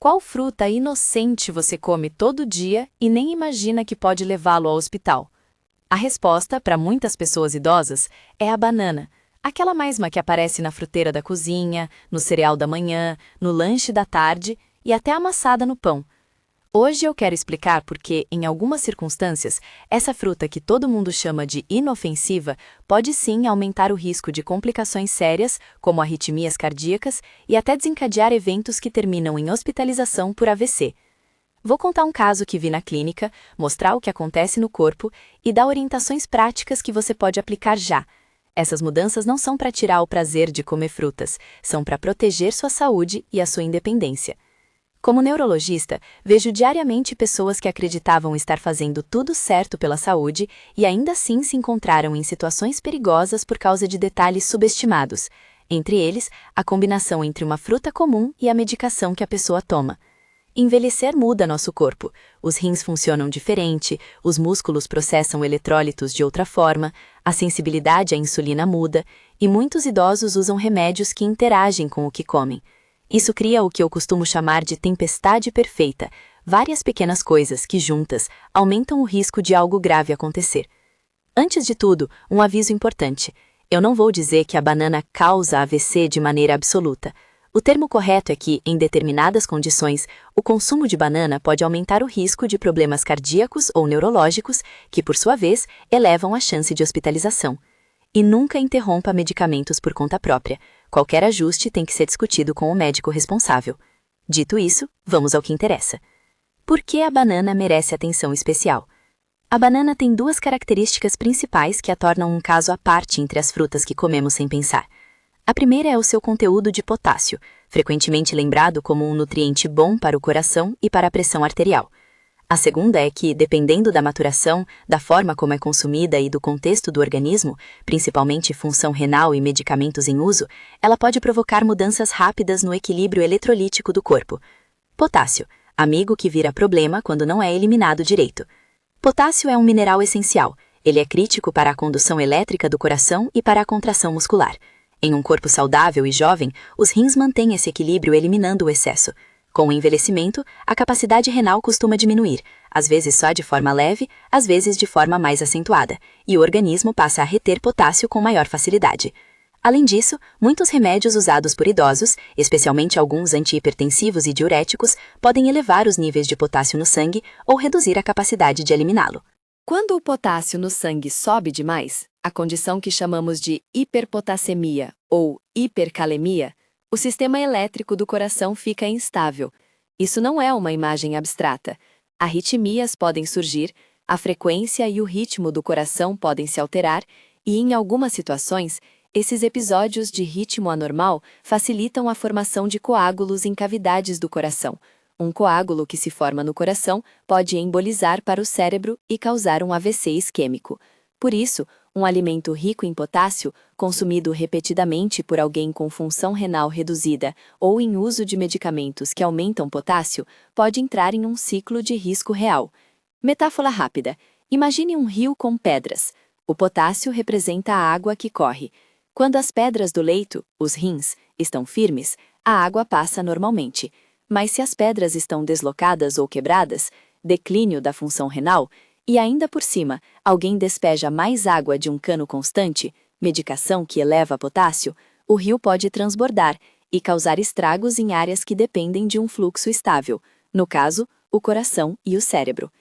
Qual fruta inocente você come todo dia e nem imagina que pode levá-lo ao hospital? A resposta, para muitas pessoas idosas, é a banana. Aquela mesma que aparece na fruteira da cozinha, no cereal da manhã, no lanche da tarde e até amassada no pão. Hoje eu quero explicar por que, em algumas circunstâncias, essa fruta que todo mundo chama de inofensiva pode sim aumentar o risco de complicações sérias, como arritmias cardíacas, e até desencadear eventos que terminam em hospitalização por AVC. Vou contar um caso que vi na clínica, mostrar o que acontece no corpo e dar orientações práticas que você pode aplicar já. Essas mudanças não são para tirar o prazer de comer frutas, são para proteger sua saúde e a sua independência. Como neurologista, vejo diariamente pessoas que acreditavam estar fazendo tudo certo pela saúde e ainda assim se encontraram em situações perigosas por causa de detalhes subestimados, entre eles, a combinação entre uma fruta comum e a medicação que a pessoa toma. Envelhecer muda nosso corpo, os rins funcionam diferente, os músculos processam eletrólitos de outra forma, a sensibilidade à insulina muda e muitos idosos usam remédios que interagem com o que comem. Isso cria o que eu costumo chamar de tempestade perfeita, várias pequenas coisas que, juntas, aumentam o risco de algo grave acontecer. Antes de tudo, um aviso importante. Eu não vou dizer que a banana causa AVC de maneira absoluta. O termo correto é que, em determinadas condições, o consumo de banana pode aumentar o risco de problemas cardíacos ou neurológicos, que, por sua vez, elevam a chance de hospitalização. E nunca interrompa medicamentos por conta própria. Qualquer ajuste tem que ser discutido com o médico responsável. Dito isso, vamos ao que interessa. Por que a banana merece atenção especial? A banana tem duas características principais que a tornam um caso à parte entre as frutas que comemos sem pensar. A primeira é o seu conteúdo de potássio, frequentemente lembrado como um nutriente bom para o coração e para a pressão arterial. A segunda é que, dependendo da maturação, da forma como é consumida e do contexto do organismo, principalmente função renal e medicamentos em uso, ela pode provocar mudanças rápidas no equilíbrio eletrolítico do corpo. Potássio, amigo que vira problema quando não é eliminado direito. Potássio é um mineral essencial. Ele é crítico para a condução elétrica do coração e para a contração muscular. Em um corpo saudável e jovem, os rins mantêm esse equilíbrio eliminando o excesso. Com o envelhecimento, a capacidade renal costuma diminuir, às vezes só de forma leve, às vezes de forma mais acentuada, e o organismo passa a reter potássio com maior facilidade. Além disso, muitos remédios usados por idosos, especialmente alguns antihipertensivos e diuréticos, podem elevar os níveis de potássio no sangue ou reduzir a capacidade de eliminá-lo. Quando o potássio no sangue sobe demais, a condição que chamamos de hiperpotassemia ou hipercalemia, o sistema elétrico do coração fica instável. Isso não é uma imagem abstrata. Arritmias podem surgir, a frequência e o ritmo do coração podem se alterar e, em algumas situações, esses episódios de ritmo anormal facilitam a formação de coágulos em cavidades do coração. Um coágulo que se forma no coração pode embolizar para o cérebro e causar um AVC isquêmico. Por isso, um alimento rico em potássio, consumido repetidamente por alguém com função renal reduzida ou em uso de medicamentos que aumentam potássio, pode entrar em um ciclo de risco real. Metáfora rápida. Imagine um rio com pedras. O potássio representa a água que corre. Quando as pedras do leito, os rins, estão firmes, a água passa normalmente. Mas se as pedras estão deslocadas ou quebradas, declínio da função renal, e ainda por cima, alguém despeja mais água de um cano constante, medicação que eleva potássio, o rio pode transbordar e causar estragos em áreas que dependem de um fluxo estável, no caso, o coração e o cérebro.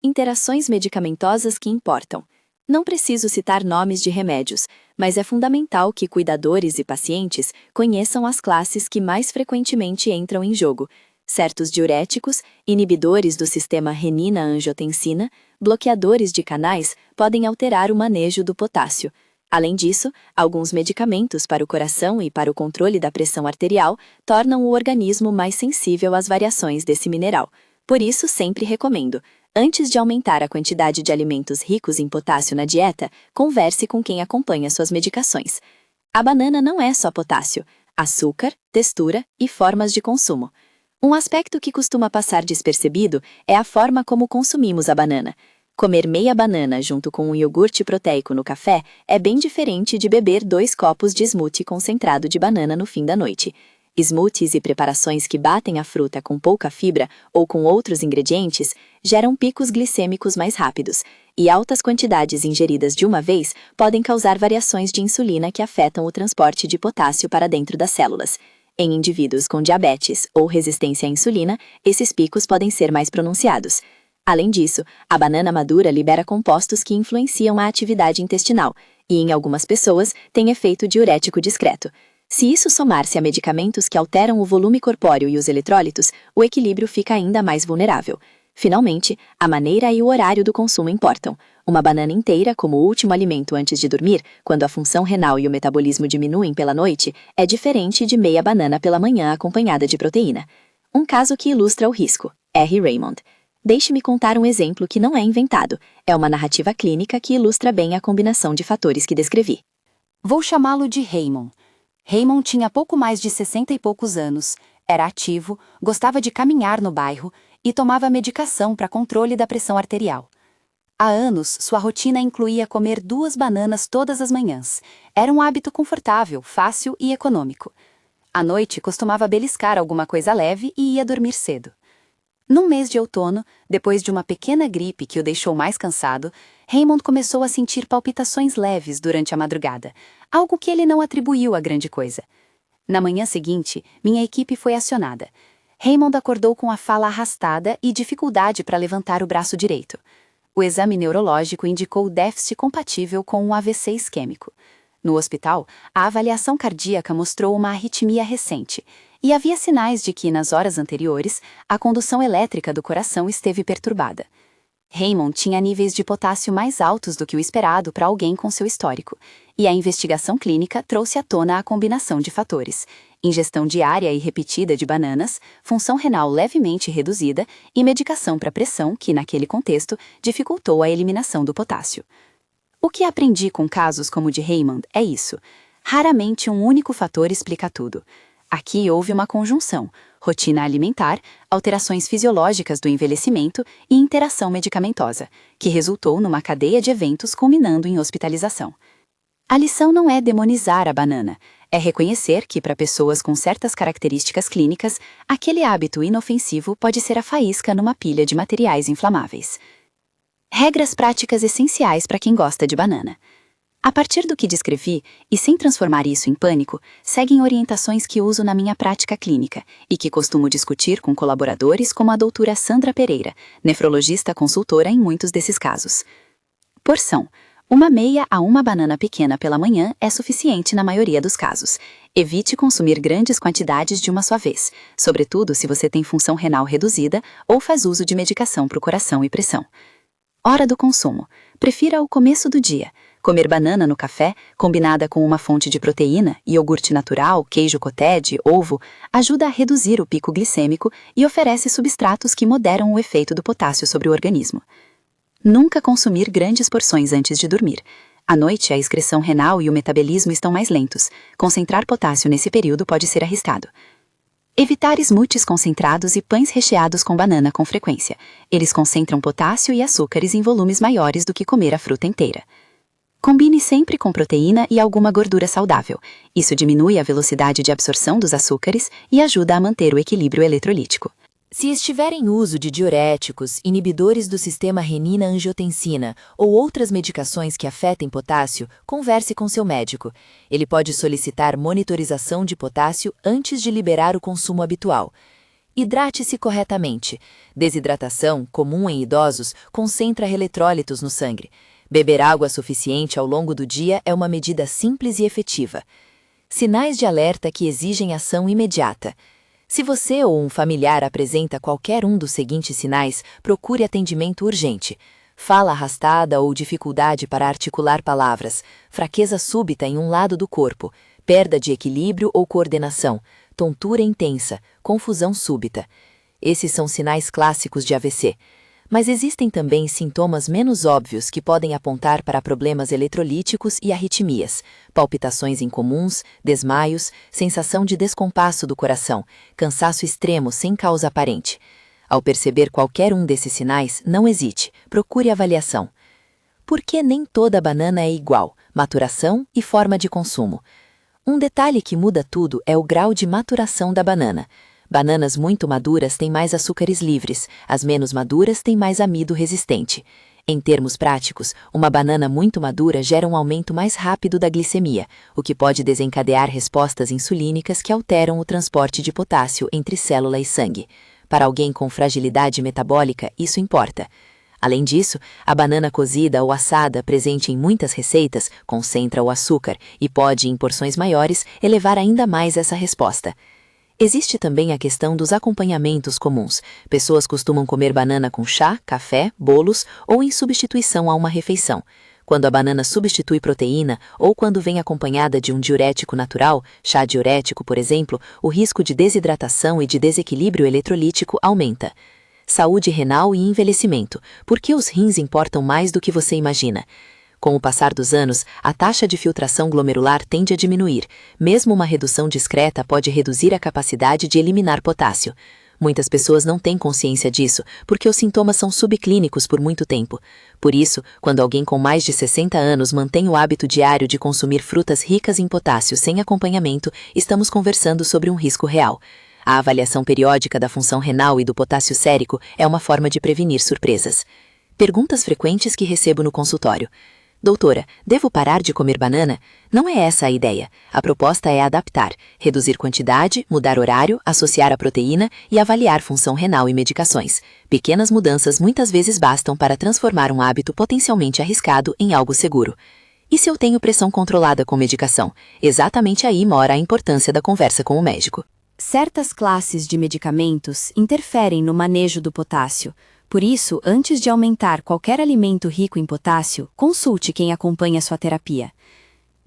Interações medicamentosas que importam. Não preciso citar nomes de remédios, mas é fundamental que cuidadores e pacientes conheçam as classes que mais frequentemente entram em jogo. Certos diuréticos, inibidores do sistema renina-angiotensina, bloqueadores de canais podem alterar o manejo do potássio. Além disso, alguns medicamentos para o coração e para o controle da pressão arterial tornam o organismo mais sensível às variações desse mineral. Por isso, sempre recomendo: antes de aumentar a quantidade de alimentos ricos em potássio na dieta, converse com quem acompanha suas medicações. A banana não é só potássio, açúcar, textura e formas de consumo. Um aspecto que costuma passar despercebido é a forma como consumimos a banana. Comer meia banana junto com um iogurte proteico no café é bem diferente de beber 2 copos de smoothie concentrado de banana no fim da noite. Smoothies e preparações que batem a fruta com pouca fibra ou com outros ingredientes geram picos glicêmicos mais rápidos, e altas quantidades ingeridas de uma vez podem causar variações de insulina que afetam o transporte de potássio para dentro das células. Em indivíduos com diabetes ou resistência à insulina, esses picos podem ser mais pronunciados. Além disso, a banana madura libera compostos que influenciam a atividade intestinal e, em algumas pessoas, tem efeito diurético discreto. Se isso somar-se a medicamentos que alteram o volume corpóreo e os eletrólitos, o equilíbrio fica ainda mais vulnerável. Finalmente, a maneira e o horário do consumo importam. Uma banana inteira como último alimento antes de dormir, quando a função renal e o metabolismo diminuem pela noite, é diferente de meia banana pela manhã acompanhada de proteína. Um caso que ilustra o risco. R. Raymond. Deixe-me contar um exemplo que não é inventado. É uma narrativa clínica que ilustra bem a combinação de fatores que descrevi. Vou chamá-lo de Raymond. Raymond tinha pouco mais de 60 e poucos anos, era ativo, gostava de caminhar no bairro e tomava medicação para controle da pressão arterial. Há anos, sua rotina incluía comer 2 bananas todas as manhãs. Era um hábito confortável, fácil e econômico. À noite, costumava beliscar alguma coisa leve e ia dormir cedo. Num mês de outono, depois de uma pequena gripe que o deixou mais cansado, Raymond começou a sentir palpitações leves durante a madrugada, algo que ele não atribuiu a grande coisa. Na manhã seguinte, minha equipe foi acionada. Raymond acordou com a fala arrastada e dificuldade para levantar o braço direito. O exame neurológico indicou déficit compatível com um AVC isquêmico. No hospital, a avaliação cardíaca mostrou uma arritmia recente, e havia sinais de que, nas horas anteriores, a condução elétrica do coração esteve perturbada. Raymond tinha níveis de potássio mais altos do que o esperado para alguém com seu histórico, e a investigação clínica trouxe à tona a combinação de fatores: ingestão diária e repetida de bananas, função renal levemente reduzida e medicação para pressão que, naquele contexto, dificultou a eliminação do potássio. O que aprendi com casos como o de Raymond é isso: raramente um único fator explica tudo. Aqui houve uma conjunção: rotina alimentar, alterações fisiológicas do envelhecimento e interação medicamentosa, que resultou numa cadeia de eventos culminando em hospitalização. A lição não é demonizar a banana, é reconhecer que, para pessoas com certas características clínicas, aquele hábito inofensivo pode ser a faísca numa pilha de materiais inflamáveis. Regras práticas essenciais para quem gosta de banana. A partir do que descrevi, e sem transformar isso em pânico, seguem orientações que uso na minha prática clínica e que costumo discutir com colaboradores como a doutora Sandra Pereira, nefrologista consultora em muitos desses casos. Porção: 1/2 a 1 banana pequena pela manhã é suficiente na maioria dos casos. Evite consumir grandes quantidades de uma só vez, sobretudo se você tem função renal reduzida ou faz uso de medicação para o coração e pressão. Hora do consumo: prefira o começo do dia. Comer banana no café, combinada com uma fonte de proteína, iogurte natural, queijo cottage, ovo, ajuda a reduzir o pico glicêmico e oferece substratos que moderam o efeito do potássio sobre o organismo. Nunca consumir grandes porções antes de dormir. À noite, a excreção renal e o metabolismo estão mais lentos. Concentrar potássio nesse período pode ser arriscado. Evitar smoothies concentrados e pães recheados com banana com frequência. Eles concentram potássio e açúcares em volumes maiores do que comer a fruta inteira. Combine sempre com proteína e alguma gordura saudável. Isso diminui a velocidade de absorção dos açúcares e ajuda a manter o equilíbrio eletrolítico. Se estiver em uso de diuréticos, inibidores do sistema renina-angiotensina ou outras medicações que afetem potássio, converse com seu médico. Ele pode solicitar monitorização de potássio antes de liberar o consumo habitual. Hidrate-se corretamente. Desidratação, comum em idosos, concentra eletrólitos no sangue. Beber água suficiente ao longo do dia é uma medida simples e efetiva. Sinais de alerta que exigem ação imediata. Se você ou um familiar apresenta qualquer um dos seguintes sinais, procure atendimento urgente: fala arrastada ou dificuldade para articular palavras, fraqueza súbita em um lado do corpo, perda de equilíbrio ou coordenação, tontura intensa, confusão súbita. Esses são sinais clássicos de AVC. Mas existem também sintomas menos óbvios que podem apontar para problemas eletrolíticos e arritmias, palpitações incomuns, desmaios, sensação de descompasso do coração, cansaço extremo sem causa aparente. Ao perceber qualquer um desses sinais, não hesite, procure avaliação. Por que nem toda banana é igual? Maturação e forma de consumo. Um detalhe que muda tudo é o grau de maturação da banana. Bananas muito maduras têm mais açúcares livres, as menos maduras têm mais amido resistente. Em termos práticos, uma banana muito madura gera um aumento mais rápido da glicemia, o que pode desencadear respostas insulínicas que alteram o transporte de potássio entre célula e sangue. Para alguém com fragilidade metabólica, isso importa. Além disso, a banana cozida ou assada, presente em muitas receitas, concentra o açúcar e pode, em porções maiores, elevar ainda mais essa resposta. Existe também a questão dos acompanhamentos comuns. Pessoas costumam comer banana com chá, café, bolos ou em substituição a uma refeição. Quando a banana substitui proteína ou quando vem acompanhada de um diurético natural, chá diurético, por exemplo, o risco de desidratação e de desequilíbrio eletrolítico aumenta. Saúde renal e envelhecimento. Por que os rins importam mais do que você imagina? Com o passar dos anos, a taxa de filtração glomerular tende a diminuir. Mesmo uma redução discreta pode reduzir a capacidade de eliminar potássio. Muitas pessoas não têm consciência disso, porque os sintomas são subclínicos por muito tempo. Por isso, quando alguém com mais de 60 anos mantém o hábito diário de consumir frutas ricas em potássio sem acompanhamento, estamos conversando sobre um risco real. A avaliação periódica da função renal e do potássio sérico é uma forma de prevenir surpresas. Perguntas frequentes que recebo no consultório. Doutora, devo parar de comer banana? Não é essa a ideia. A proposta é adaptar, reduzir quantidade, mudar horário, associar a proteína e avaliar função renal e medicações. Pequenas mudanças muitas vezes bastam para transformar um hábito potencialmente arriscado em algo seguro. E se eu tenho pressão controlada com medicação? Exatamente aí mora a importância da conversa com o médico. Certas classes de medicamentos interferem no manejo do potássio. Por isso, antes de aumentar qualquer alimento rico em potássio, consulte quem acompanha sua terapia.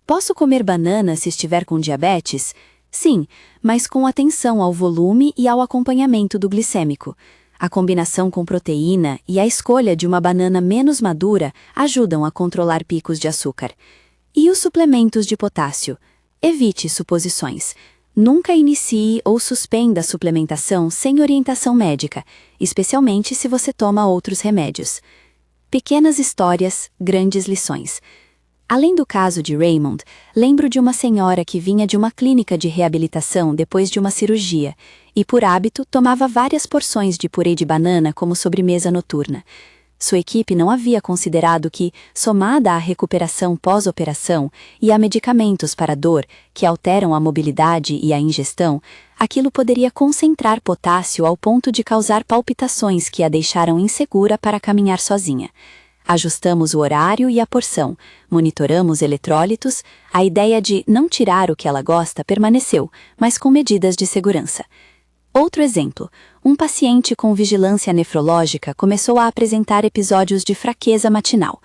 Posso comer banana se estiver com diabetes? Sim, mas com atenção ao volume e ao acompanhamento do glicêmico. A combinação com proteína e a escolha de uma banana menos madura ajudam a controlar picos de açúcar. E os suplementos de potássio? Evite suposições. Nunca inicie ou suspenda a suplementação sem orientação médica, especialmente se você toma outros remédios. Pequenas histórias, grandes lições. Além do caso de Raymond, lembro de uma senhora que vinha de uma clínica de reabilitação depois de uma cirurgia e, por hábito, tomava várias porções de purê de banana como sobremesa noturna. Sua equipe não havia considerado que, somada à recuperação pós-operação e a medicamentos para dor que alteram a mobilidade e a ingestão, aquilo poderia concentrar potássio ao ponto de causar palpitações que a deixaram insegura para caminhar sozinha. Ajustamos o horário e a porção, monitoramos eletrólitos, a ideia de não tirar o que ela gosta permaneceu, mas com medidas de segurança. Outro exemplo, um paciente com vigilância nefrológica começou a apresentar episódios de fraqueza matinal.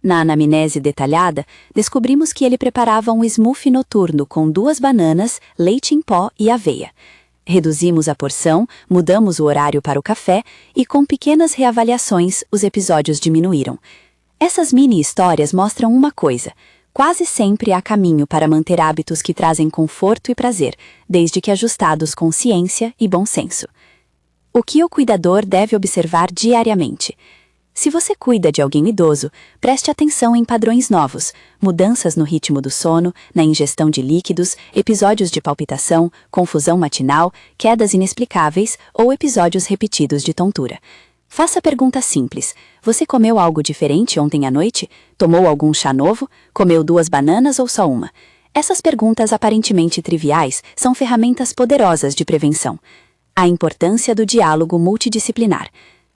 Na anamnese detalhada, descobrimos que ele preparava um smoothie noturno com 2 bananas, leite em pó e aveia. Reduzimos a porção, mudamos o horário para o café e, com pequenas reavaliações, os episódios diminuíram. Essas mini-histórias mostram uma coisa: quase sempre há caminho para manter hábitos que trazem conforto e prazer, desde que ajustados com ciência e bom senso. O que o cuidador deve observar diariamente? Se você cuida de alguém idoso, preste atenção em padrões novos, mudanças no ritmo do sono, na ingestão de líquidos, episódios de palpitação, confusão matinal, quedas inexplicáveis ou episódios repetidos de tontura. Faça perguntas simples. Você comeu algo diferente ontem à noite? Tomou algum chá novo? Comeu 2 bananas ou só uma? Essas perguntas aparentemente triviais são ferramentas poderosas de prevenção. A importância do diálogo multidisciplinar.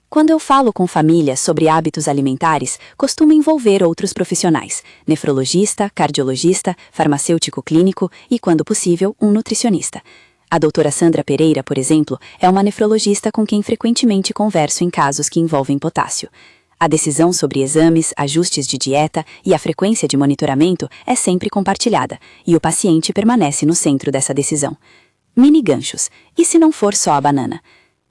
Quando eu falo com famílias sobre hábitos alimentares, costumo envolver outros profissionais: nefrologista, cardiologista, farmacêutico clínico e, quando possível, um nutricionista. A doutora Sandra Pereira, por exemplo, é uma nefrologista com quem frequentemente converso em casos que envolvem potássio. A decisão sobre exames, ajustes de dieta e a frequência de monitoramento é sempre compartilhada, e o paciente permanece no centro dessa decisão. Mini ganchos. E se não for só a banana?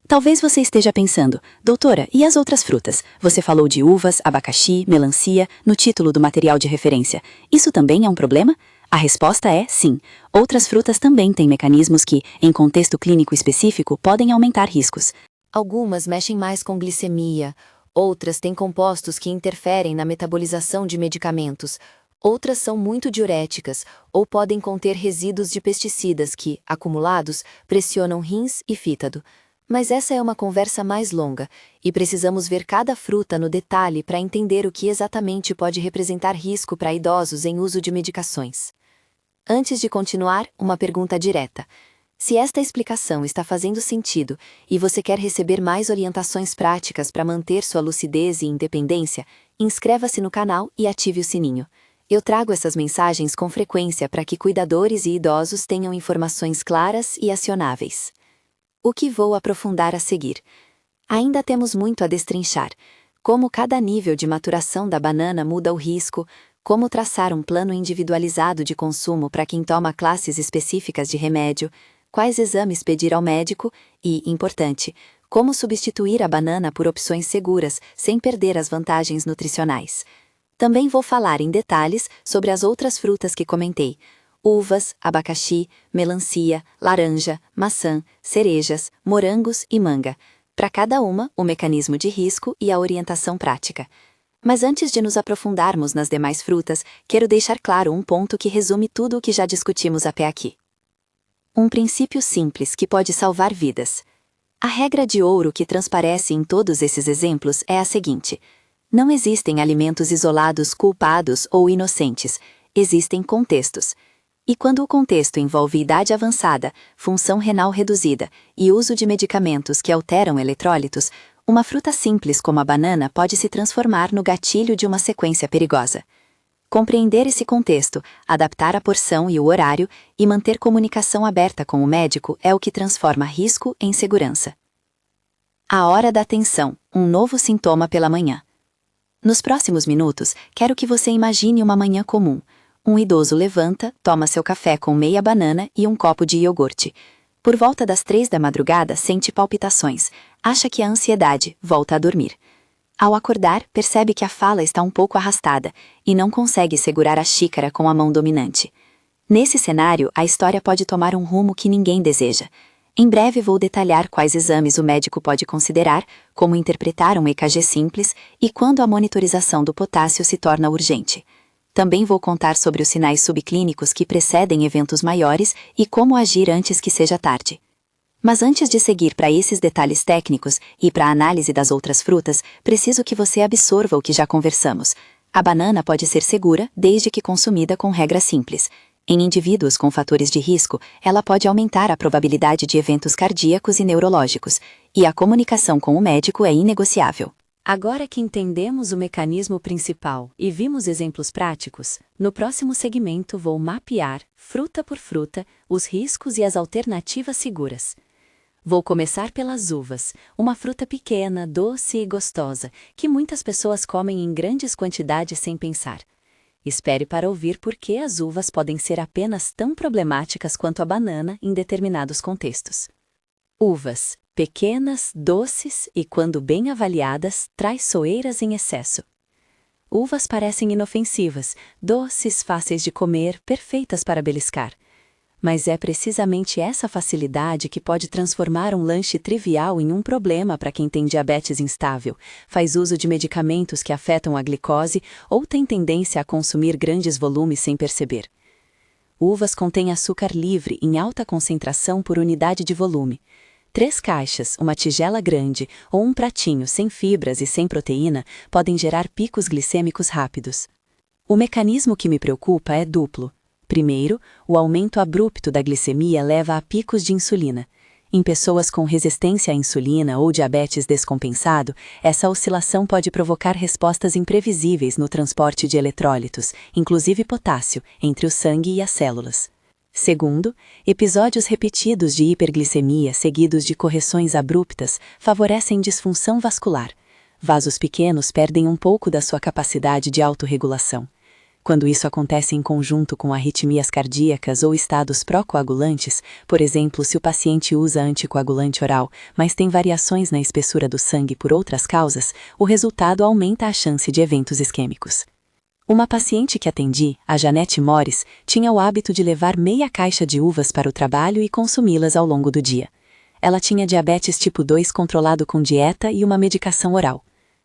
Talvez você esteja pensando: doutora, e as outras frutas? Você falou de uvas, abacaxi, melancia no título do material de referência. Isso também é um problema? A resposta é sim. Outras frutas também têm mecanismos que, em contexto clínico específico, podem aumentar riscos. Algumas mexem mais com glicemia, outras têm compostos que interferem na metabolização de medicamentos, Outras são muito diuréticas ou podem conter resíduos de pesticidas que, acumulados, pressionam rins e fígado. Mas essa é uma conversa mais longa, e precisamos ver cada fruta no detalhe para entender o que exatamente pode representar risco para idosos em uso de medicações. Antes de continuar, uma pergunta direta. Se esta explicação está fazendo sentido e você quer receber mais orientações práticas para manter sua lucidez e independência, inscreva-se no canal e ative o sininho. Eu trago essas mensagens com frequência para que cuidadores e idosos tenham informações claras e acionáveis. O que vou aprofundar a seguir? Ainda temos muito a destrinchar. Como cada nível de maturação da banana muda o risco, como traçar um plano individualizado de consumo para quem toma classes específicas de remédio, quais exames pedir ao médico e, importante, como substituir a banana por opções seguras sem perder as vantagens nutricionais. Também vou falar em detalhes sobre as outras frutas que comentei: uvas, abacaxi, melancia, laranja, maçã, cerejas, morangos e manga. Para cada uma, o mecanismo de risco e a orientação prática. Mas antes de nos aprofundarmos nas demais frutas, quero deixar claro um ponto que resume tudo o que já discutimos até aqui. Um princípio simples que pode salvar vidas. A regra de ouro que transparece em todos esses exemplos é a seguinte: não existem alimentos isolados culpados ou inocentes, existem contextos. E quando o contexto envolve idade avançada, função renal reduzida e uso de medicamentos que alteram eletrólitos, uma fruta simples como a banana pode se transformar no gatilho de uma sequência perigosa. Compreender esse contexto, adaptar a porção e o horário e manter comunicação aberta com o médico é o que transforma risco em segurança. A hora da atenção, um novo sintoma pela manhã. Nos próximos minutos, quero que você imagine uma manhã comum. Um idoso levanta, toma seu café com meia banana e um copo de iogurte. Por volta das 3 da madrugada, sente palpitações. Acha que a ansiedade volta a dormir. Ao acordar, percebe que a fala está um pouco arrastada e não consegue segurar a xícara com a mão dominante. Nesse cenário, a história pode tomar um rumo que ninguém deseja. Em breve vou detalhar quais exames o médico pode considerar, como interpretar um EKG simples e quando a monitorização do potássio se torna urgente. Também vou contar sobre os sinais subclínicos que precedem eventos maiores e como agir antes que seja tarde. Mas antes de seguir para esses detalhes técnicos e para a análise das outras frutas, preciso que você absorva o que já conversamos. A banana pode ser segura desde que consumida com regras simples. Em indivíduos com fatores de risco, ela pode aumentar a probabilidade de eventos cardíacos e neurológicos, e a comunicação com o médico é inegociável. Agora que entendemos o mecanismo principal e vimos exemplos práticos, no próximo segmento vou mapear, fruta por fruta, os riscos e as alternativas seguras. Vou começar pelas uvas, uma fruta pequena, doce e gostosa, que muitas pessoas comem em grandes quantidades sem pensar. Espere para ouvir por que as uvas podem ser apenas tão problemáticas quanto a banana em determinados contextos. Uvas, pequenas, doces e, quando bem avaliadas, traiçoeiras em excesso. Uvas parecem inofensivas, doces, fáceis de comer, perfeitas para beliscar. Mas é precisamente essa facilidade que pode transformar um lanche trivial em um problema para quem tem diabetes instável, faz uso de medicamentos que afetam a glicose ou tem tendência a consumir grandes volumes sem perceber. Uvas contêm açúcar livre em alta concentração por unidade de volume. 3 caixas, uma tigela grande ou um pratinho sem fibras e sem proteína podem gerar picos glicêmicos rápidos. O mecanismo que me preocupa é duplo. Primeiro, o aumento abrupto da glicemia leva a picos de insulina. Em pessoas com resistência à insulina ou diabetes descompensado, essa oscilação pode provocar respostas imprevisíveis no transporte de eletrólitos, inclusive potássio, entre o sangue e as células. Segundo, episódios repetidos de hiperglicemia seguidos de correções abruptas favorecem disfunção vascular. Vasos pequenos perdem um pouco da sua capacidade de autorregulação. Quando isso acontece em conjunto com arritmias cardíacas ou estados pró-coagulantes, por exemplo, se o paciente usa anticoagulante oral, mas tem variações na espessura do sangue por outras causas, o resultado aumenta a chance de eventos isquêmicos. Uma paciente que atendi, a Janete Mores, tinha o hábito de levar meia caixa de uvas para o trabalho e consumi-las ao longo do dia. Ela tinha diabetes tipo 2 controlado com dieta e uma medicação oral.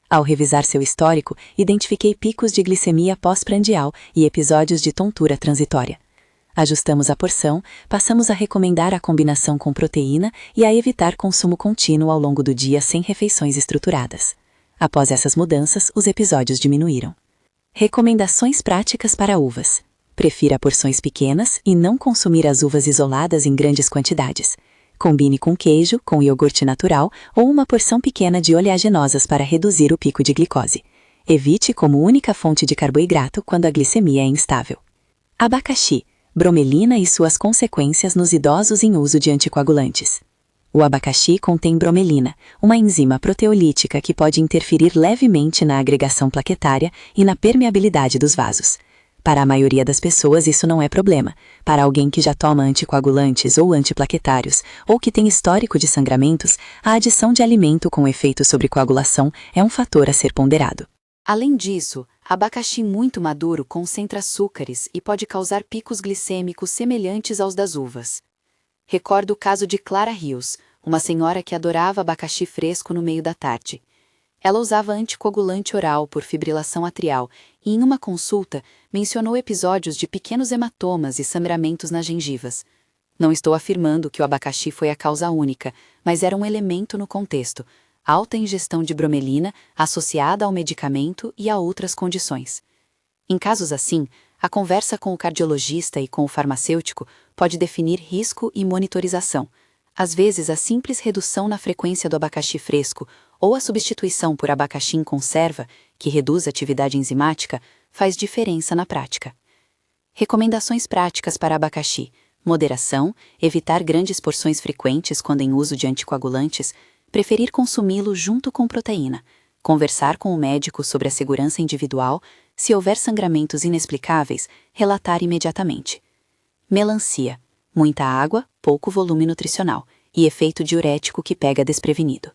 Ao revisar seu histórico, identifiquei picos de glicemia pós-prandial e episódios de tontura transitória. Ajustamos a porção, passamos a recomendar a combinação com proteína e a evitar consumo contínuo ao longo do dia sem refeições estruturadas. Após essas mudanças, os episódios diminuíram. Recomendações práticas para uvas. Prefira porções pequenas e não consumir as uvas isoladas em grandes quantidades. Combine com queijo, com iogurte natural ou uma porção pequena de oleaginosas para reduzir o pico de glicose. Evite como única fonte de carboidrato quando a glicemia é instável. Abacaxi, bromelina e suas consequências nos idosos em uso de anticoagulantes. O abacaxi contém bromelina, uma enzima proteolítica que pode interferir levemente na agregação plaquetária e na permeabilidade dos vasos. Para a maioria das pessoas isso não é problema. Para alguém que já toma anticoagulantes ou antiplaquetários, ou que tem histórico de sangramentos, a adição de alimento com efeito sobre coagulação é um fator a ser ponderado. Além disso, abacaxi muito maduro concentra açúcares e pode causar picos glicêmicos semelhantes aos das uvas. Recordo o caso de Clara Rios, uma senhora que adorava abacaxi fresco no meio da tarde. Ela usava anticoagulante oral por fibrilação atrial e, em uma consulta, mencionou episódios de pequenos hematomas e sangramentos nas gengivas. Não estou afirmando que o abacaxi foi a causa única, mas era um elemento no contexto. Alta ingestão de bromelina associada ao medicamento e a outras condições. Em casos assim, a conversa com o cardiologista e com o farmacêutico pode definir risco e monitorização. Às vezes, a simples redução na frequência do abacaxi fresco ou a substituição por abacaxi em conserva, que reduz a atividade enzimática, faz diferença na prática. Recomendações práticas para abacaxi: moderação, evitar grandes porções frequentes quando em uso de anticoagulantes, preferir consumi-lo junto com proteína, conversar com o médico sobre a segurança individual, se houver sangramentos inexplicáveis, relatar imediatamente. Melancia: muita água, pouco volume nutricional e efeito diurético que pega desprevenido.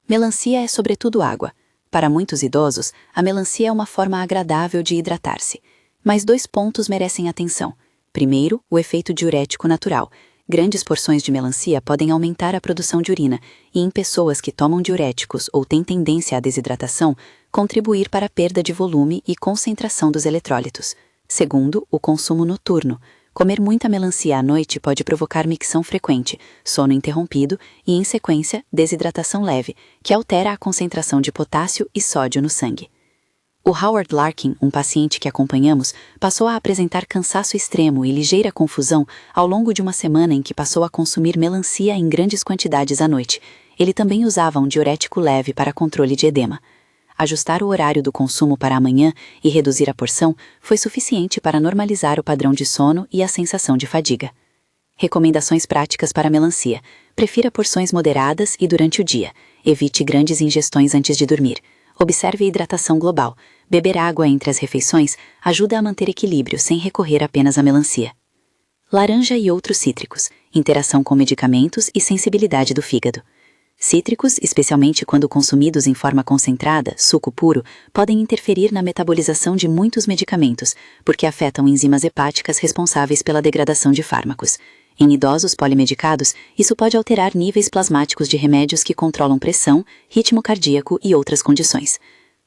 Melancia é sobretudo água. Para muitos idosos, a melancia é uma forma agradável de hidratar-se. Mas 2 pontos merecem atenção. Primeiro, o efeito diurético natural. Grandes porções de melancia podem aumentar a produção de urina e, em pessoas que tomam diuréticos ou têm tendência à desidratação, contribuir para a perda de volume e concentração dos eletrólitos. Segundo, o consumo noturno. Comer muita melancia à noite pode provocar micção frequente, sono interrompido e, em sequência, desidratação leve, que altera a concentração de potássio e sódio no sangue. O Howard Larkin, um paciente que acompanhamos, passou a apresentar cansaço extremo e ligeira confusão ao longo de uma semana em que passou a consumir melancia em grandes quantidades à noite. Ele também usava um diurético leve para controle de edema. Ajustar o horário do consumo para amanhã e reduzir a porção foi suficiente para normalizar o padrão de sono e a sensação de fadiga. Recomendações práticas para a melancia: prefira porções moderadas e durante o dia. Evite grandes ingestões antes de dormir. Observe a hidratação global. Beber água entre as refeições ajuda a manter equilíbrio sem recorrer apenas à melancia. Laranja e outros cítricos: interação com medicamentos e sensibilidade do fígado. Cítricos, especialmente quando consumidos em forma concentrada, suco puro, podem interferir na metabolização de muitos medicamentos, porque afetam enzimas hepáticas responsáveis pela degradação de fármacos. Em idosos polimedicados, isso pode alterar níveis plasmáticos de remédios que controlam pressão, ritmo cardíaco e outras condições.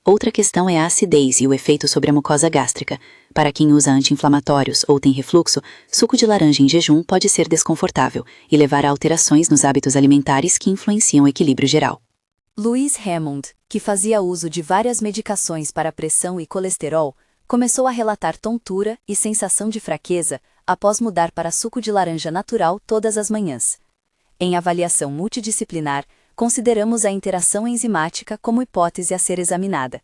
Outra questão é a acidez e o efeito sobre a mucosa gástrica. Para quem usa anti-inflamatórios ou tem refluxo, suco de laranja em jejum pode ser desconfortável e levar a alterações nos hábitos alimentares que influenciam o equilíbrio geral. Louise Hammond, que fazia uso de várias medicações para pressão e colesterol, começou a relatar tontura e sensação de fraqueza após mudar para suco de laranja natural todas as manhãs. Em avaliação multidisciplinar, consideramos a interação enzimática como hipótese a ser examinada.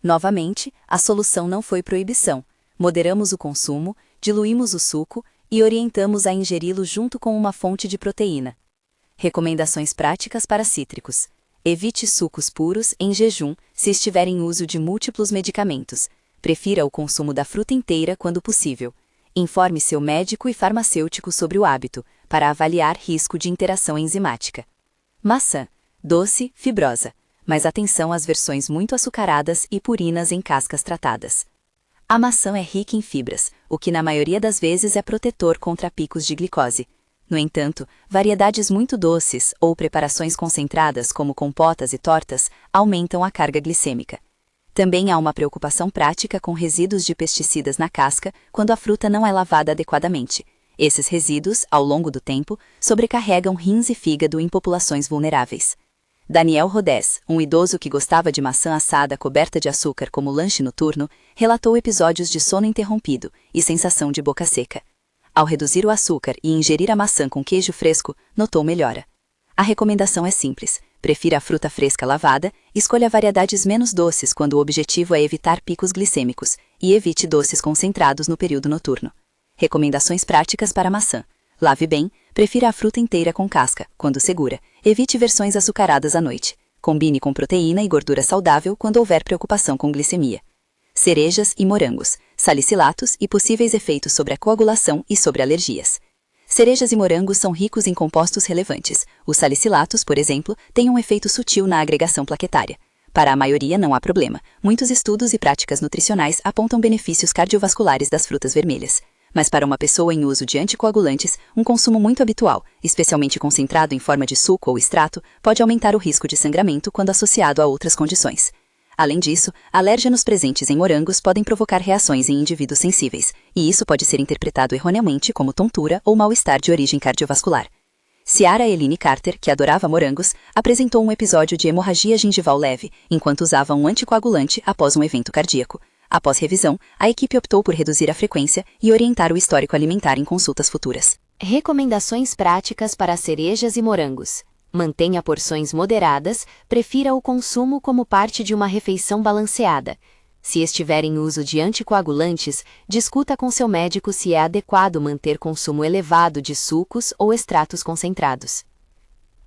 Novamente, a solução não foi proibição. Moderamos o consumo, diluímos o suco e orientamos a ingeri-lo junto com uma fonte de proteína. Recomendações práticas para cítricos: evite sucos puros em jejum se estiver em uso de múltiplos medicamentos. Prefira o consumo da fruta inteira quando possível. Informe seu médico e farmacêutico sobre o hábito, para avaliar risco de interação enzimática. Maçã: doce, fibrosa, mas atenção às versões muito açucaradas e purinas em cascas tratadas. A maçã é rica em fibras, o que na maioria das vezes é protetor contra picos de glicose. No entanto, variedades muito doces ou preparações concentradas como compotas e tortas aumentam a carga glicêmica. Também há uma preocupação prática com resíduos de pesticidas na casca quando a fruta não é lavada adequadamente. Esses resíduos, ao longo do tempo, sobrecarregam rins e fígado em populações vulneráveis. Daniel Rodés, um idoso que gostava de maçã assada coberta de açúcar como lanche noturno, relatou episódios de sono interrompido e sensação de boca seca. Ao reduzir o açúcar e ingerir a maçã com queijo fresco, notou melhora. A recomendação é simples: prefira a fruta fresca lavada, escolha variedades menos doces quando o objetivo é evitar picos glicêmicos e evite doces concentrados no período noturno. Recomendações práticas para a maçã. Lave bem, prefira a fruta inteira com casca, quando segura. Evite versões açucaradas à noite. Combine com proteína e gordura saudável quando houver preocupação com glicemia. Cerejas e morangos, salicilatos e possíveis efeitos sobre a coagulação e sobre alergias. Cerejas e morangos são ricos em compostos relevantes. Os salicilatos, por exemplo, têm um efeito sutil na agregação plaquetária. Para a maioria não há problema. Muitos estudos e práticas nutricionais apontam benefícios cardiovasculares das frutas vermelhas. Mas para uma pessoa em uso de anticoagulantes, um consumo muito habitual, especialmente concentrado em forma de suco ou extrato, pode aumentar o risco de sangramento quando associado a outras condições. Além disso, alérgenos presentes em morangos podem provocar reações em indivíduos sensíveis, e isso pode ser interpretado erroneamente como tontura ou mal-estar de origem cardiovascular. Ciara Eline Carter, que adorava morangos, apresentou um episódio de hemorragia gengival leve, enquanto usava um anticoagulante após um evento cardíaco. Após revisão, a equipe optou por reduzir a frequência e orientar o histórico alimentar em consultas futuras. Recomendações práticas para cerejas e morangos. Mantenha porções moderadas, prefira o consumo como parte de uma refeição balanceada. Se estiver em uso de anticoagulantes, discuta com seu médico se é adequado manter consumo elevado de sucos ou extratos concentrados.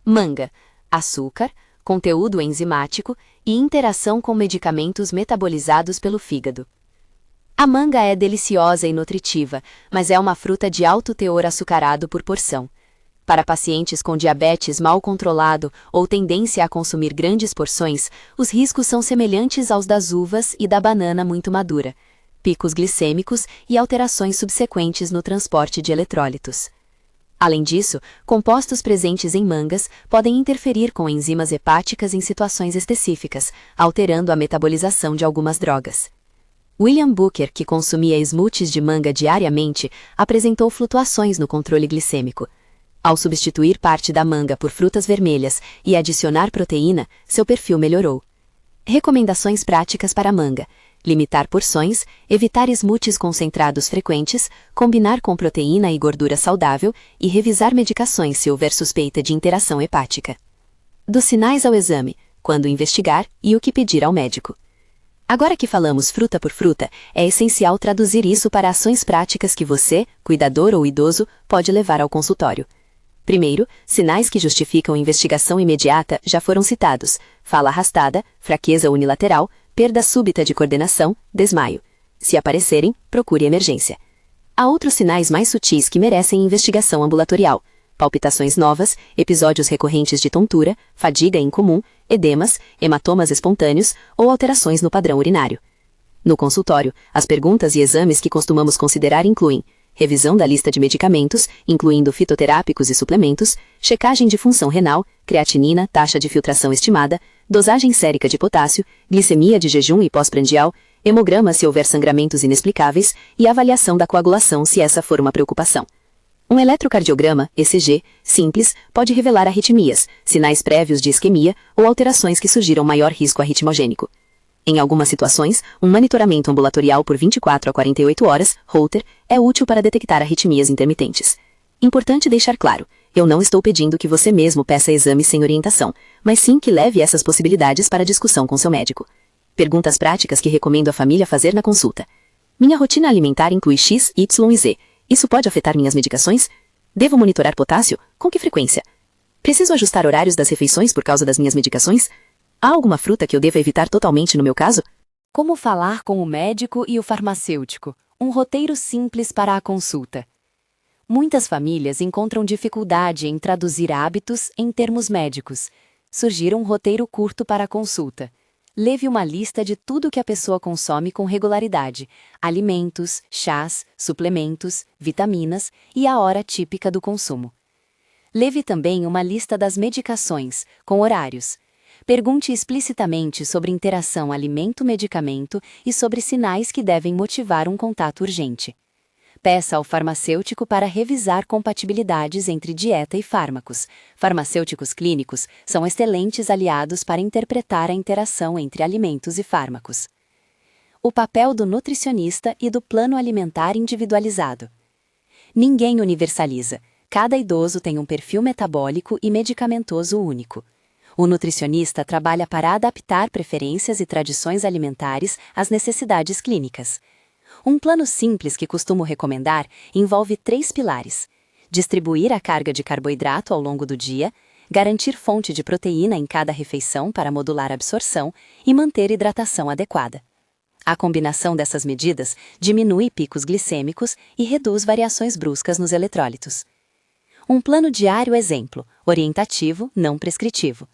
Manga. Açúcar, conteúdo enzimático e interação com medicamentos metabolizados pelo fígado. A manga é deliciosa e nutritiva, mas é uma fruta de alto teor açucarado por porção. Para pacientes com diabetes mal controlado ou tendência a consumir grandes porções, os riscos são semelhantes aos das uvas e da banana muito madura: picos glicêmicos e alterações subsequentes no transporte de eletrólitos. Além disso, compostos presentes em mangas podem interferir com enzimas hepáticas em situações específicas, alterando a metabolização de algumas drogas. William Booker, que consumia smoothies de manga diariamente, apresentou flutuações no controle glicêmico. Ao substituir parte da manga por frutas vermelhas e adicionar proteína, seu perfil melhorou. Recomendações práticas para a manga: limitar porções, evitar smoothies concentrados frequentes, combinar com proteína e gordura saudável e revisar medicações se houver suspeita de interação hepática. Dos sinais ao exame: quando investigar e o que pedir ao médico. Agora que falamos fruta por fruta, é essencial traduzir isso para ações práticas que você, cuidador ou idoso, pode levar ao consultório. Primeiro, sinais que justificam investigação imediata já foram citados: fala arrastada, fraqueza unilateral, perda súbita de coordenação, desmaio. Se aparecerem, procure emergência. Há outros sinais mais sutis que merecem investigação ambulatorial: palpitações novas, episódios recorrentes de tontura, fadiga incomum, edemas, hematomas espontâneos ou alterações no padrão urinário. No consultório, as perguntas e exames que costumamos considerar incluem revisão da lista de medicamentos, incluindo fitoterápicos e suplementos, checagem de função renal, creatinina, taxa de filtração estimada, dosagem sérica de potássio, glicemia de jejum e pós-prandial, hemograma se houver sangramentos inexplicáveis e avaliação da coagulação se essa for uma preocupação. Um eletrocardiograma, ECG, simples, pode revelar arritmias, sinais prévios de isquemia ou alterações que sugiram maior risco arritmogênico. Em algumas situações, um monitoramento ambulatorial por 24 a 48 horas, Holter, é útil para detectar arritmias intermitentes. Importante deixar claro, eu não estou pedindo que você mesmo peça exames sem orientação, mas sim que leve essas possibilidades para discussão com seu médico. Perguntas práticas que recomendo à família fazer na consulta: minha rotina alimentar inclui X, Y e Z. Isso pode afetar minhas medicações? Devo monitorar potássio? Com que frequência? Preciso ajustar horários das refeições por causa das minhas medicações? Há alguma fruta que eu deva evitar totalmente no meu caso? Como falar com o médico e o farmacêutico? Um roteiro simples para a consulta. Muitas famílias encontram dificuldade em traduzir hábitos em termos médicos. Sugiro um roteiro curto para a consulta. Leve uma lista de tudo que a pessoa consome com regularidade: alimentos, chás, suplementos, vitaminas e a hora típica do consumo. Leve também uma lista das medicações, com horários. Pergunte explicitamente sobre interação alimento-medicamento e sobre sinais que devem motivar um contato urgente. Peça ao farmacêutico para revisar compatibilidades entre dieta e fármacos. Farmacêuticos clínicos são excelentes aliados para interpretar a interação entre alimentos e fármacos. O papel do nutricionista e do plano alimentar individualizado. Ninguém universaliza. Cada idoso tem um perfil metabólico e medicamentoso único. O nutricionista trabalha para adaptar preferências e tradições alimentares às necessidades clínicas. Um plano simples que costumo recomendar envolve 3 pilares: distribuir a carga de carboidrato ao longo do dia, garantir fonte de proteína em cada refeição para modular a absorção e manter hidratação adequada. A combinação dessas medidas diminui picos glicêmicos e reduz variações bruscas nos eletrólitos. Um plano diário exemplo, orientativo, não prescritivo.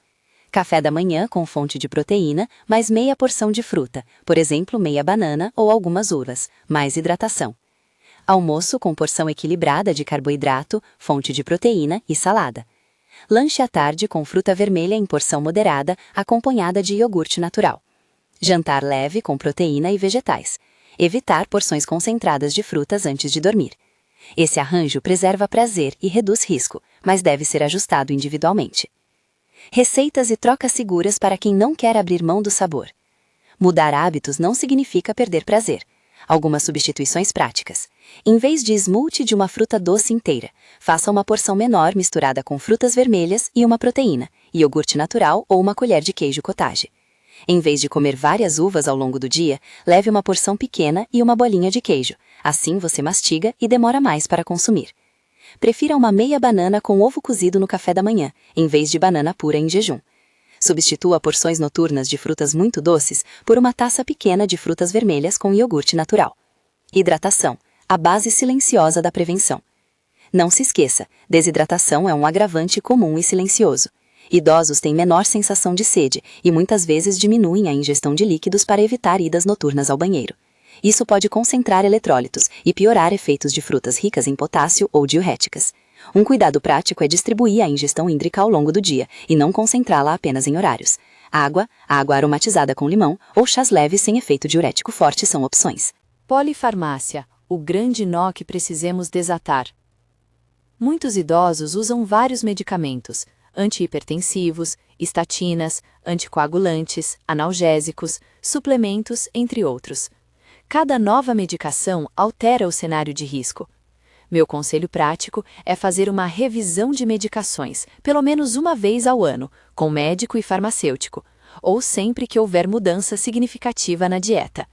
Café da manhã com fonte de proteína, mais meia porção de fruta, por exemplo, meia banana ou algumas uvas, mais hidratação. Almoço com porção equilibrada de carboidrato, fonte de proteína e salada. Lanche à tarde com fruta vermelha em porção moderada, acompanhada de iogurte natural. Jantar leve com proteína e vegetais. Evitar porções concentradas de frutas antes de dormir. Esse arranjo preserva prazer e reduz risco, mas deve ser ajustado individualmente. Receitas e trocas seguras para quem não quer abrir mão do sabor. Mudar hábitos não significa perder prazer. Algumas substituições práticas. Em vez de smoothie de uma fruta doce inteira, faça uma porção menor misturada com frutas vermelhas e uma proteína, iogurte natural ou uma colher de queijo cottage. Em vez de comer várias uvas ao longo do dia, leve uma porção pequena e uma bolinha de queijo. Assim você mastiga e demora mais para consumir. Prefira uma meia banana com ovo cozido no café da manhã, em vez de banana pura em jejum. Substitua porções noturnas de frutas muito doces por uma taça pequena de frutas vermelhas com iogurte natural. Hidratação, a base silenciosa da prevenção. Não se esqueça, desidratação é um agravante comum e silencioso. Idosos têm menor sensação de sede e muitas vezes diminuem a ingestão de líquidos para evitar idas noturnas ao banheiro. Isso pode concentrar eletrólitos e piorar efeitos de frutas ricas em potássio ou diuréticas. Um cuidado prático é distribuir a ingestão hídrica ao longo do dia e não concentrá-la apenas em horários. Água aromatizada com limão ou chás leves sem efeito diurético forte são opções. Polifarmácia, o grande nó que precisamos desatar. Muitos idosos usam vários medicamentos, antihipertensivos, estatinas, anticoagulantes, analgésicos, suplementos, entre outros. Cada nova medicação altera o cenário de risco. Meu conselho prático é fazer uma revisão de medicações, pelo menos uma vez ao ano, com médico e farmacêutico, ou sempre que houver mudança significativa na dieta.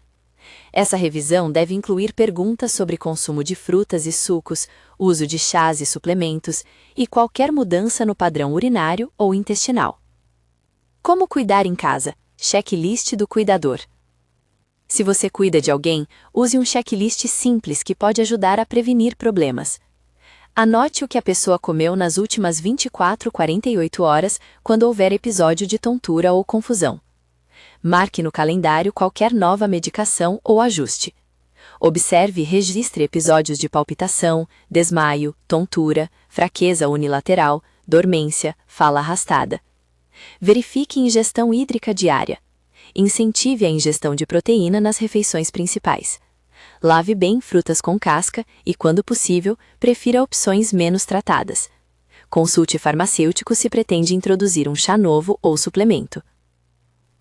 Essa revisão deve incluir perguntas sobre consumo de frutas e sucos, uso de chás e suplementos e qualquer mudança no padrão urinário ou intestinal. Como cuidar em casa? Checklist do cuidador. Se você cuida de alguém, use um checklist simples que pode ajudar a prevenir problemas. Anote o que a pessoa comeu nas últimas 24-48 horas quando houver episódio de tontura ou confusão. Marque no calendário qualquer nova medicação ou ajuste. Observe e registre episódios de palpitação, desmaio, tontura, fraqueza unilateral, dormência, fala arrastada. Verifique ingestão hídrica diária. Incentive a ingestão de proteína nas refeições principais. Lave bem frutas com casca e, quando possível, prefira opções menos tratadas. Consulte farmacêutico se pretende introduzir um chá novo ou suplemento.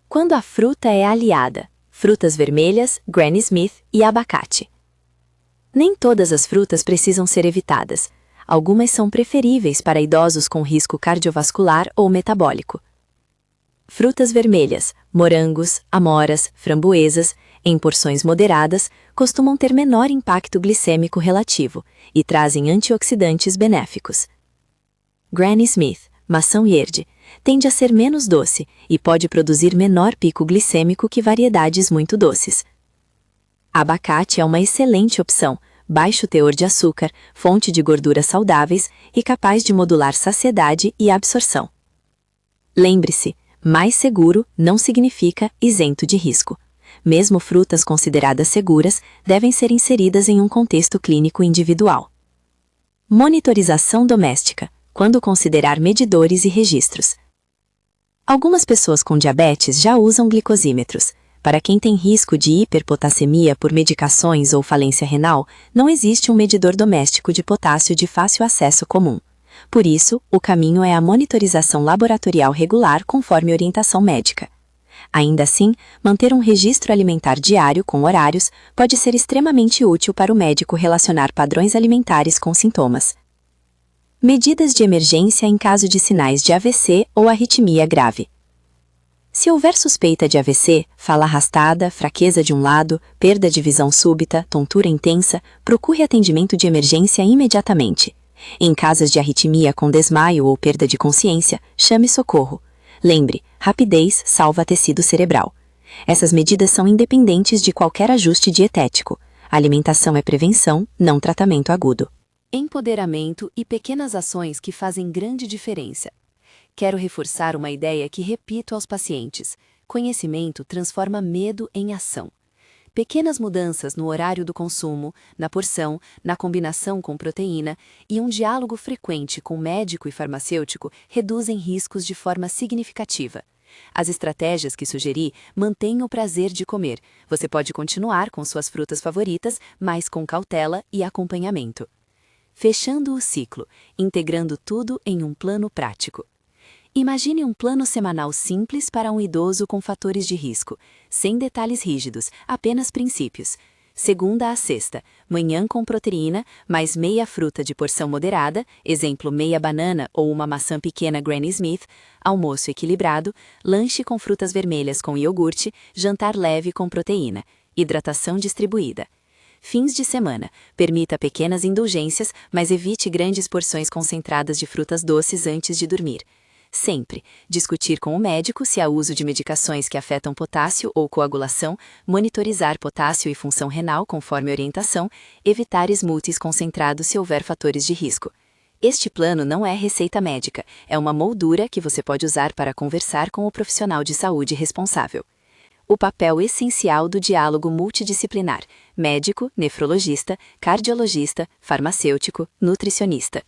Quando a fruta é aliada, frutas vermelhas, Granny Smith e abacate. Nem todas as frutas precisam ser evitadas. Algumas são preferíveis para idosos com risco cardiovascular ou metabólico. Frutas vermelhas, morangos, amoras, framboesas, em porções moderadas, costumam ter menor impacto glicêmico relativo e trazem antioxidantes benéficos. Granny Smith, maçã verde, tende a ser menos doce e pode produzir menor pico glicêmico que variedades muito doces. Abacate é uma excelente opção, baixo teor de açúcar, fonte de gorduras saudáveis e capaz de modular saciedade e absorção. Lembre-se, mais seguro não significa isento de risco. Mesmo frutas consideradas seguras devem ser inseridas em um contexto clínico individual. Monitorização doméstica. quando considerar medidores e registros. Algumas pessoas com diabetes já usam glicosímetros. Para quem tem risco de hiperpotassemia por medicações ou falência renal, não existe um medidor doméstico de potássio de fácil acesso comum. Por isso, o caminho é a monitorização laboratorial regular conforme orientação médica. Ainda assim, manter um registro alimentar diário com horários pode ser extremamente útil para o médico relacionar padrões alimentares com sintomas. Medidas de emergência em caso de sinais de AVC ou arritmia grave. Se houver suspeita de AVC, fala arrastada, fraqueza de um lado, perda de visão súbita, tontura intensa, procure atendimento de emergência imediatamente. Em casos de arritmia com desmaio ou perda de consciência, chame socorro. Lembre, rapidez salva tecido cerebral. Essas medidas são independentes de qualquer ajuste dietético. A alimentação é prevenção, não tratamento agudo. Empoderamento e pequenas ações que fazem grande diferença. Quero reforçar uma ideia que repito aos pacientes. Conhecimento transforma medo em ação. Pequenas mudanças no horário do consumo, na porção, na combinação com proteína e um diálogo frequente com médico e farmacêutico reduzem riscos de forma significativa. As estratégias que sugeri mantêm o prazer de comer. Você pode continuar com suas frutas favoritas, mas com cautela e acompanhamento. Fechando o ciclo, integrando tudo em um plano prático. Imagine um plano semanal simples para um idoso com fatores de risco, sem detalhes rígidos, apenas princípios. Segunda a sexta, manhã com proteína, mais meia fruta de porção moderada, exemplo meia banana ou uma maçã pequena Granny Smith, almoço equilibrado, lanche com frutas vermelhas com iogurte, jantar leve com proteína, hidratação distribuída. Fins de semana, permita pequenas indulgências, mas evite grandes porções concentradas de frutas doces antes de dormir. Sempre discutir com o médico se há uso de medicações que afetam potássio ou coagulação, monitorizar potássio e função renal conforme orientação, evitar smoothies concentrados se houver fatores de risco. Este plano não é receita médica, é uma moldura que você pode usar para conversar com o profissional de saúde responsável. O papel essencial do diálogo multidisciplinar: médico, nefrologista, cardiologista, farmacêutico, nutricionista.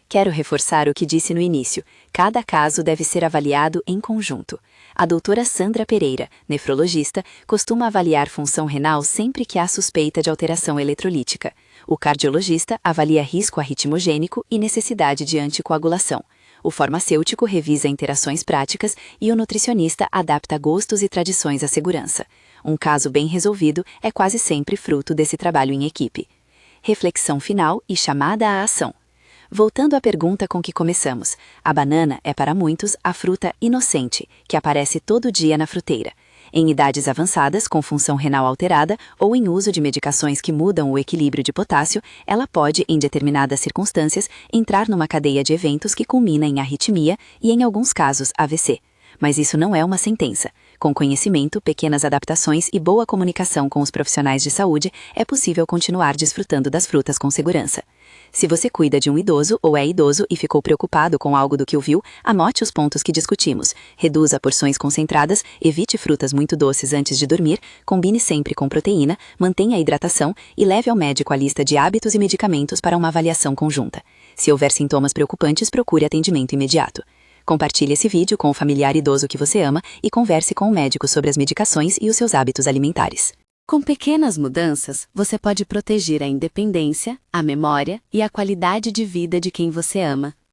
Quero reforçar o que disse no início. Cada caso deve ser avaliado em conjunto. A doutora Sandra Pereira, nefrologista, costuma avaliar função renal sempre que há suspeita de alteração eletrolítica. O cardiologista avalia risco arritmogênico e necessidade de anticoagulação. O farmacêutico revisa interações práticas e o nutricionista adapta gostos e tradições à segurança. Um caso bem resolvido é quase sempre fruto desse trabalho em equipe. Reflexão final e chamada à ação. Voltando à pergunta com que começamos, a banana é para muitos a fruta inocente, que aparece todo dia na fruteira. Em idades avançadas, com função renal alterada ou em uso de medicações que mudam o equilíbrio de potássio, ela pode, em determinadas circunstâncias, entrar numa cadeia de eventos que culmina em arritmia e, em alguns casos, AVC. Mas isso não é uma sentença. Com conhecimento, pequenas adaptações e boa comunicação com os profissionais de saúde, é possível continuar desfrutando das frutas com segurança. Se você cuida de um idoso ou é idoso e ficou preocupado com algo do que ouviu, anote os pontos que discutimos. Reduza porções concentradas, evite frutas muito doces antes de dormir, combine sempre com proteína, mantenha a hidratação e leve ao médico a lista de hábitos e medicamentos para uma avaliação conjunta. Se houver sintomas preocupantes, procure atendimento imediato. Compartilhe esse vídeo com o familiar idoso que você ama e converse com o médico sobre as medicações e os seus hábitos alimentares. Com pequenas mudanças, você pode proteger a independência, a memória e a qualidade de vida de quem você ama.